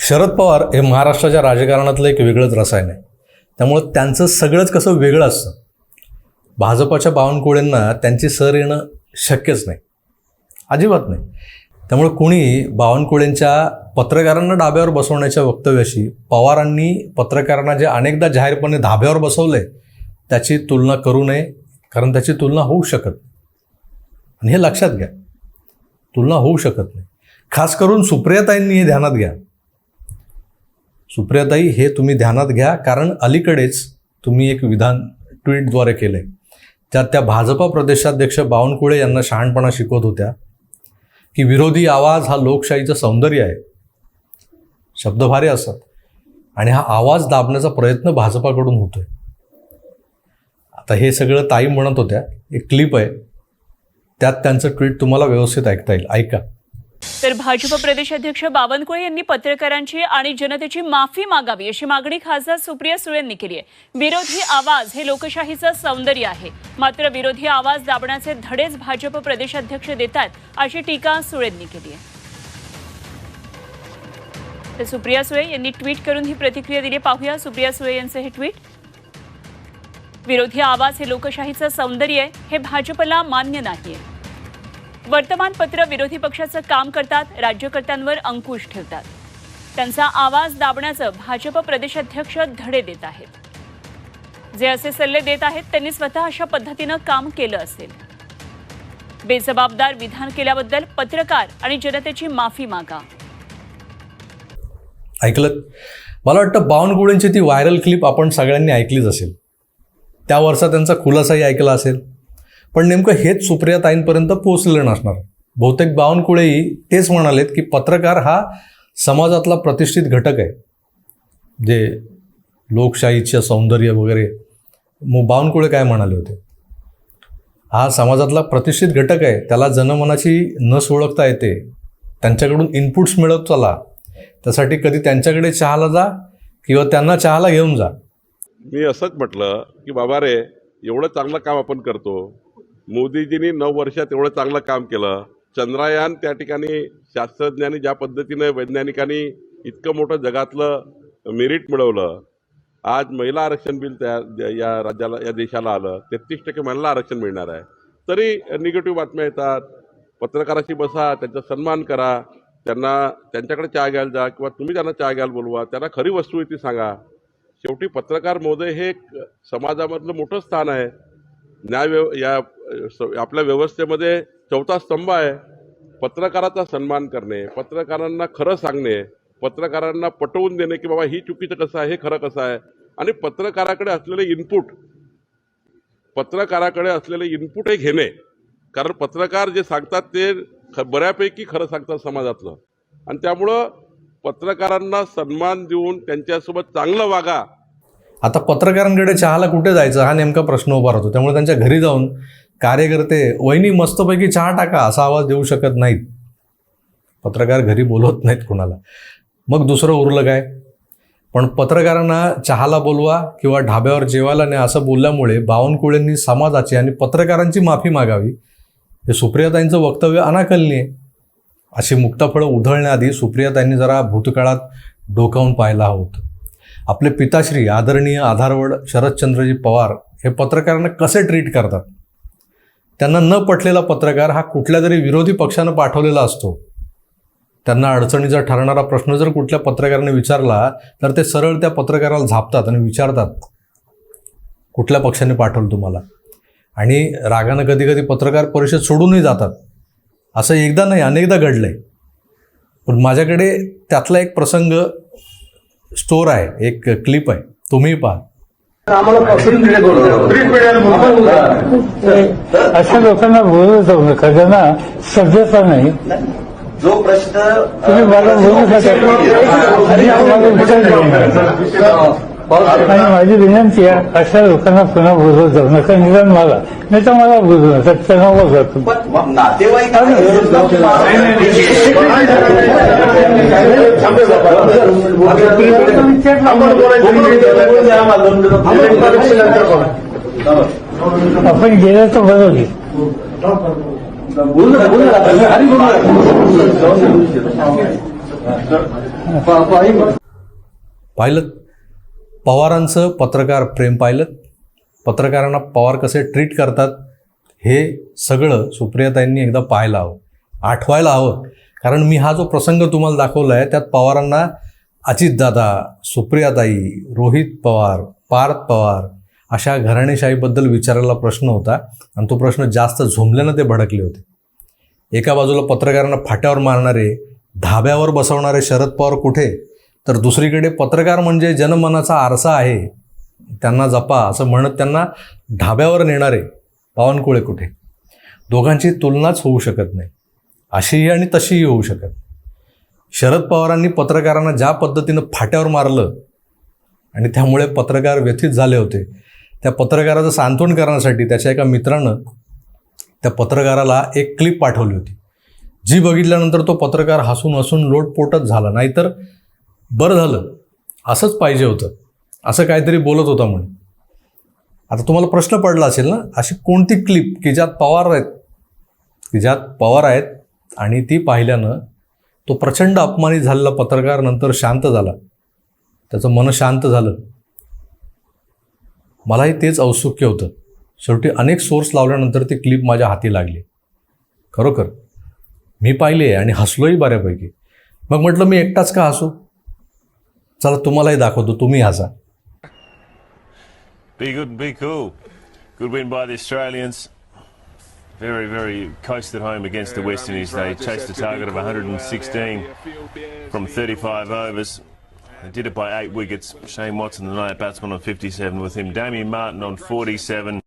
शरद पवार हे महाराष्ट्राच्या राजकारणातलं एक वेगळंच रसायन आहे. त्यामुळं त्यांचं सगळंच कसं वेगळं असतं. भाजपाच्या बावनकुळेंना त्यांची सर येणं शक्यच नाही, अजिबात नाही. त्यामुळे कोणी बावनकुळेंच्या पत्रकारांना डाब्यावर बसवण्याच्या वक्तव्याशी पवारांनी पत्रकारांना जे अनेकदा जाहीरपणे धाब्यावर बसवले त्याची तुलना करू नये, कारण त्याची तुलना होऊ शकत नाही. आणि हे लक्षात घ्या, तुलना होऊ शकत नाही. खास करून सुप्रियाताईंनी हे ध्यानात घ्या. सुप्रियाताई, हे तुम्ही ध्यानात घ्या, कारण अलीकडेच तुम्ही एक विधान ट्विटद्वारे केले त्यात त्या भाजपा प्रदेशाध्यक्ष बावनकुळे यांना शहाणपणा शिकवत होत्या की विरोधी आवाज हा लोकशाहीचं सौंदर्य आहे. शब्द भारी असतात आणि हा आवाज दाबण्याचा प्रयत्न भाजपाकडून होतोय. आता हे सगळं ताई म्हणत होत्या. एक क्लिप आहे, त्यात त्यांचं ट्विट तुम्हाला व्यवस्थित ऐकता येईल, ऐका. तर भाजप प्रदेशाध्यक्ष बावनकुळे यांनी पत्रकारांची आणि जनतेची माफी मागावी अशी मागणी खासदार सुप्रिया सुळे यांनी केली आहे. विरोधी आवाज हे लोकशाहीचं सौंदर्य आहे, मात्र विरोधी आवाज दाबण्याचे धडेच भाजप प्रदेशाध्यक्ष देतात अशी टीका सुळेंनी केली आहे. तर सुप्रिया सुळे यांनी ट्विट करून ही प्रतिक्रिया दिली. पाहूया सुप्रिया सुळे यांचं हे ट्विट. विरोधी आवाज हे लोकशाहीचं सौंदर्य आहे, हे भाजपला मान्य नाहीये. वर्तमानपत्र विरोधी पक्षाचं काम करतात, राज्यकर्त्यांवर अंकुश ठेवतात. त्यांचा आवाज दाबण्याचं भाजप प्रदेशाध्यक्ष धडे देत आहेत. जे असे सल्ले देत आहेत त्यांनी स्वतः अशा पद्धतीनं काम केलं असेल. बेजबाबदार विधान केल्याबद्दल पत्रकार आणि जनतेची माफी मागा. ऐकलं? मला वाटतं बावनकुळेंची ती व्हायरल क्लिप आपण सगळ्यांनी ऐकलीच असेल. त्या वर्षा त्यांचा खुलासाही ऐकला असेल. पण नेमकं हेच सुप्रियाताईंपर्यंत पोहोचलेलं नसणार. बहुतेक बावनकुळेही तेच म्हणालेत की पत्रकार हा समाजातला प्रतिष्ठित घटक आहे, जे लोकशाहीचं सौंदर्य वगैरे. मग बावनकुळे काय म्हणाले होते? हा समाजातला प्रतिष्ठित घटक आहे, त्याला जनमनाची नस ओळखता येते, त्यांच्याकडून इनपुट्स मिळत चला. त्यासाठी कधी त्यांच्याकडे चहाला जा किंवा त्यांना चहाला घेऊन जा. मी असंच म्हटलं की बाबा रे, एवढं चांगलं काम आपण करतो. मोदीजींनी 9 वर्षात एवढं चांगलं काम केलं. चंद्रयान त्या ठिकाणी शास्त्रज्ञांनी ज्या पद्धतीने, वैज्ञानिकांनी इतकं मोठं जगातलं मेरिट मिळवलं. आज महिला आरक्षण बिल या राज्याला, या देशाला आलं. 33% महिला आरक्षण मिळणार आहे. तरी निगेटिव्ह बातम्या येतात. पत्रकाराशी बसा, त्यांचा सन्मान करा, त्यांच्याकडे चहा घ्यायला जा किंवा तुम्ही त्यांना चहा घ्यायला बोलवा, त्यांना खरी वस्तुस्थिती सांगा. शेवटी पत्रकार महोदय हे समाजामधलं मोठं स्थान आहे. आपल्या व्यवस्थेमध्ये चौथा स्तंभ आहे. पत्रकाराचा सन्मान करणे, पत्रकारांना खरं सांगणे, पत्रकारांना पटवून देणे की बाबा ही चुकीचं कसं आहे, हे खरं कसं आहे. आणि पत्रकाराकडे असलेले इनपुट हे घेणे. कारण पत्रकार जे सांगतात ते बऱ्यापैकी खरं सांगतात समाजातलं. आणि त्यामुळं पत्रकारांना सन्मान देऊन त्यांच्यासोबत चांगलं वागा. आता पत्रकारांकडे चहाला कुठे जायचं हा नेमका प्रश्न उभा राहतो. त्यामुळे त्यांच्या घरी जाऊन कार्यकर्ते वहिनी मस्तपैकी चहा टाका असा आवाज देऊ शकत नाहीत. पत्रकार घरी बोलवत नाहीत कोणाला. मग दुसरं उरलं काय? पण पत्रकारांना चहाला बोलवा किंवा ढाब्यावर जेवायला नाही असं बोलल्यामुळे बावनकुळेंनी समाजाची आणि पत्रकारांची माफी मागावी हे सुप्रियाताईंचं वक्तव्य अनाकलनीय. अशी मुक्ताफळं उधळण्याआधी सुप्रियाताईंनी जरा भूतकाळात डोकावून पाहायला हवं. आपले पिताश्री आदरणीय आधारवड शरदचंद्रजी पवार हे पत्रकारांना कसे ट्रीट करतात. त्यांना न पटलेला पत्रकार हा कुठल्या तरी विरोधी पक्षानं पाठवलेला असतो. त्यांना अडचणीचा ठरणारा प्रश्न जर कुठल्या पत्रकाराने विचारला तर ते सरळ त्या पत्रकाराला झापतात आणि विचारतात कुठल्या पक्षाने पाठवलं तुम्हाला. आणि रागानं कधी कधी पत्रकार परिषद सोडूनही जातात. असं एकदा नाही, अनेकदा घडलंय. पण माझ्याकडे त्यातला एक प्रसंग स्टोर आहे, एक क्लिप आहे, तुम्ही पहा. अशा लोकांना बोलू जाऊ नका, त्यांना सभ्यता नाही. जो प्रश्न तुम्ही मला बोलू नका. आणि माझी विनंती आहे, अशा लोकांना पुन्हा बोलवत जाऊ नका. निदान मला, नाही तर मला बोलू नका. त्यांना बघतो नातेवाईक आपण गेलं तर बरं घे. पाहिलं पवारांचं पत्रकार प्रेम पाहिलं, पत्रकारांना पवार कसे ट्रीट करतात हे सगळं सुप्रियाताईंनी एकदा पाहायला हवं, आठवायला हवं. कारण मी हा जो प्रसंग तुम्हाला दाखवला आहे त्यात पवारांना अजितदादा, सुप्रियाताई, रोहित पवार, पार्थ पवार अशा घराणेशाहीबद्दल विचारायला प्रश्न होता आणि तो प्रश्न जास्त झोंबल्यानं ते भडकले होते. एका बाजूला पत्रकारांना फाट्यावर मारणारे, धाब्यावर बसवणारे शरद पवार कुठे, तर दुसरीकडे पत्रकार म्हणजे जनमनाचा आरसा आहे, त्यांना जपा असं म्हणत त्यांना धाब्यावर नेणारे बावनकुळे कुठे. दोघांची तुलनाच होऊ शकत नाही, अशीही आणि तशीही होऊ शकत. शरद पवारांनी पत्रकारांना ज्या पद्धतीनं फाट्यावर मारलं आणि त्यामुळे पत्रकार व्यथित झाले होते, त्या पत्रकाराचं सांत्वन करण्यासाठी त्याच्या एका मित्रानं त्या पत्रकाराला एक क्लिप पाठवली होती, जी बघितल्यानंतर तो पत्रकार हसून हसून लोटपोटच झाला. नाहीतर बरं झालं, असंच पाहिजे होतं, असं काहीतरी बोलत होता म्हणून. आता तुम्हाला प्रश्न पडला असेल ना, अशी कोणती क्लिप की ज्यात पवार आहेत आणि ती पाहिल्यानं तो प्रचंड अपमानित झालेला पत्रकार नंतर शांत झाला, त्याचं मन शांत झालं. मलाही तेच औत्सुक्य होतं. शेवटी अनेक सोर्स लावल्यानंतर ती क्लिप माझ्या हाती लागली. खरोखर मी पाहिली आहे आणि हसलोही बऱ्यापैकी. मग म्हटलं मी एकटाच का हसू, चला तुम्हालाही दाखवतो, तुम्ही हसा. Be good and be cool. Good win by the Australians. Very, very coasted home against the West Indies. They chased a target of 116 from 35 overs. They did it by 8 wickets. Shane Watson, the night batsman, on 57 with him. Damien Martin on 47.